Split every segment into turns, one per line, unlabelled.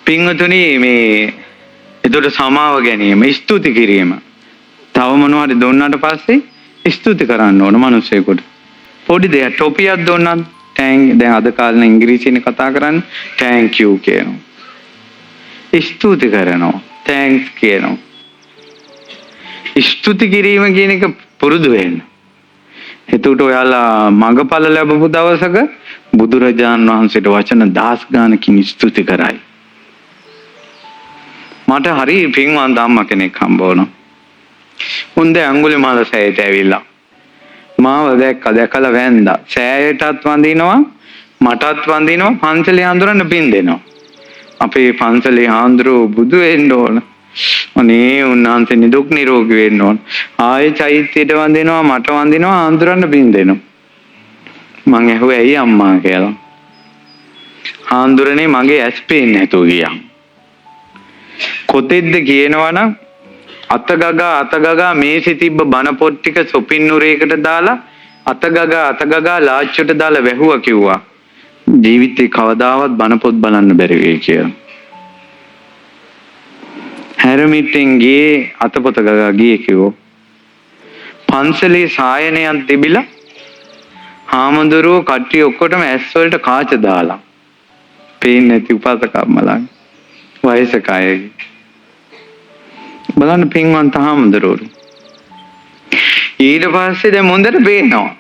පින්වතුනි මේ එතකොට සමාව ගැනීම ස්තුති කිරීම. තව මොනවද දුන්නාට පස්සේ ස්තුති කරන්න ඕන මිනිස්සෙකුට. පොඩි දෙයක් ටොපියක් දුන්නත් දැන් අද කාලේ ඉංග්‍රීසියෙන් කතා කරන්නේ thank you කියනවා. ස්තුති කරනවා. thanks කියනවා. ස්තුති කිරීම කියන එක පුරුදු වෙන්න. එතකොට ඔයාලා මඟඵල ලැබපු දවසක බුදුරජාන් වහන්සේට වචන 10 ගානකින් ස්තුති කරයි. මට හරි පින්වන්ත අම්මා කෙනෙක් හම්බ වුණා. උන්දේ අඟුලිමාල සෑයට ඇවිල්ලා. මාව දැකලා වැන්දා. සෑයටත් වඳිනවා, මටත් වඳිනවා, පන්සලේ හාමුදුරන්ට පින් දෙනවා. අපේ පන්සලේ හාමුදුරුවෝ බුදු වෙන්න ඕන. අනේ උන්වහන්සේ නිදුක් නිරෝගී වෙන්න ඕන. ආයේ චෛත්‍යයට වඳිනවා, මට වඳිනවා, හාමුදුරන්ට පින් දෙනවා. මං ඇහුවා ඇයි අම්මා කියලා. හාමුදුරනේ මගේ ඇස් පේන්නේ නැතුව ගියා. කොතෙද්ද කියනවනම් අතගගා මේසෙ තිබ්බ බණ පොත් ටික සොපින් නුරේකට දාලා අතගගා ලාච්චුවට දාලා වැහුවා කිව්වා. ජීවිතේ කවදාවත් බණ පොත් බලන්න බැරි වෙයි කියලා. හැරමිටෙන් ගියේ අතපොත ගගා ගියේ කිව්වෝ. පන්සලේ සායනයක් තිබිලා හාමුදුරුවෝ කට්ටිය ඔක්කොටම ඇස් වලට කාච දාලා. පේන්නේ නැති උපාසකම්මලා. වයසක අය. බලන්න පින්වන්ත හාමුදුරුවෝ. ඊට පස්සේ දැන් මොන්දර පේනවා.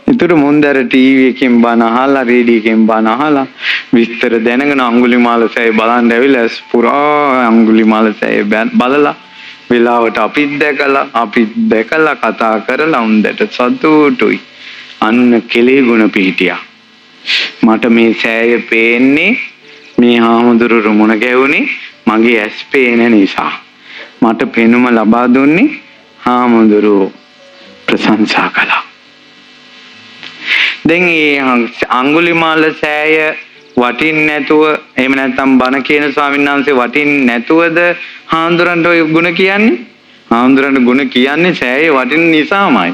ඒතර මොන්දර ටීවී එකෙන් බණ අහලා, රේඩියෝ එකෙන් බණ අහලා විස්තර දැනගෙන අඟුලිමාල සෑය බලන්න ඇවිල්ලා පුරා අඟුලිමාල සෑය බලලා වෙලාවට අපිත් දැකලා කතා කරලා උන්දට සතුටුයි. අන්න කෙලේ ගුණ පිහිටියා. මට මේ සෑය පේන්නේ මේ හාමුදුරුවෝ මුණ ගැහුනේ මගේ ඇස් පේන නිසා. මට පෙනුම ලබා දුන්නේ හාමුදුරුවෝ ප්‍රශංසා කළා. දැන් මේ අඟුලිමාල සෑය වටින්නේ නැතුව එහෙම නැත්නම් බණ කියන ස්වාමීන් වහන්සේ වටින්නේ නැතුවද හාමුදුරන්ට ඔය ගුණ කියන්නේ? හාමුදුරන්ට ගුණ කියන්නේ සෑය වටින නිසාමයි.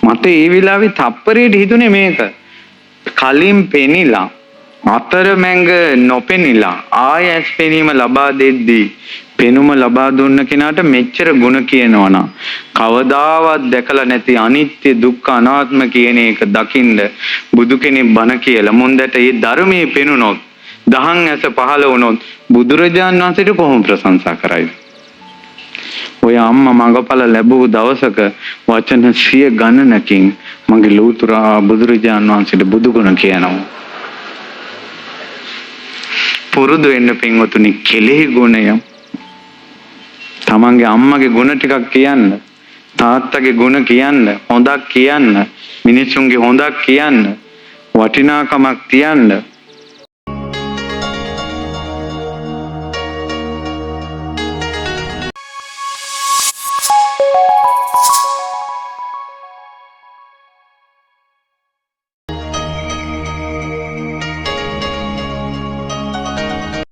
මට ඒ විලාවේ තප්පරයට හිතුනේ මේක. කලින් පෙනිලා අතරමැංග නොපෙනිලා ආයස් පෙනීම ලබා දෙද්දී පෙනුම ලබා දුන්න කෙනාට මෙච්චර ගුණ කියනවනම් කවදාවත් දැකලා නැති අනිත්‍ය දුක්ඛ අනාත්ම කියන එක දකින්න බුදු කෙනෙක් බණ කියලා මොන්දට මේ ධර්මයේ පෙනුනොත් දහං ඇස පහළ වුණොත් බුදුරජාන් වහන්සේට කොහොම ප්‍රශංසා කරයිද? ඔය අම්මා මඟඵල ලැබුව දවසක වචන 100 ගණනකින් මගේ ලෝතුරා බුදුරජාන් වහන්සේට බුදු ගුණ කියනවා. පුරුදු වෙන්න පින්වතුනි කෙලෙහි ගුණය. තමන්ගේ අම්මගේ ගුණ ටිකක් කියන්න, තාත්තගේ ගුණ කියන්න, හොඳක් කියන්න, මිනිසුන්ගේ හොඳක් කියන්න, වටිනාකමක් තියන්න.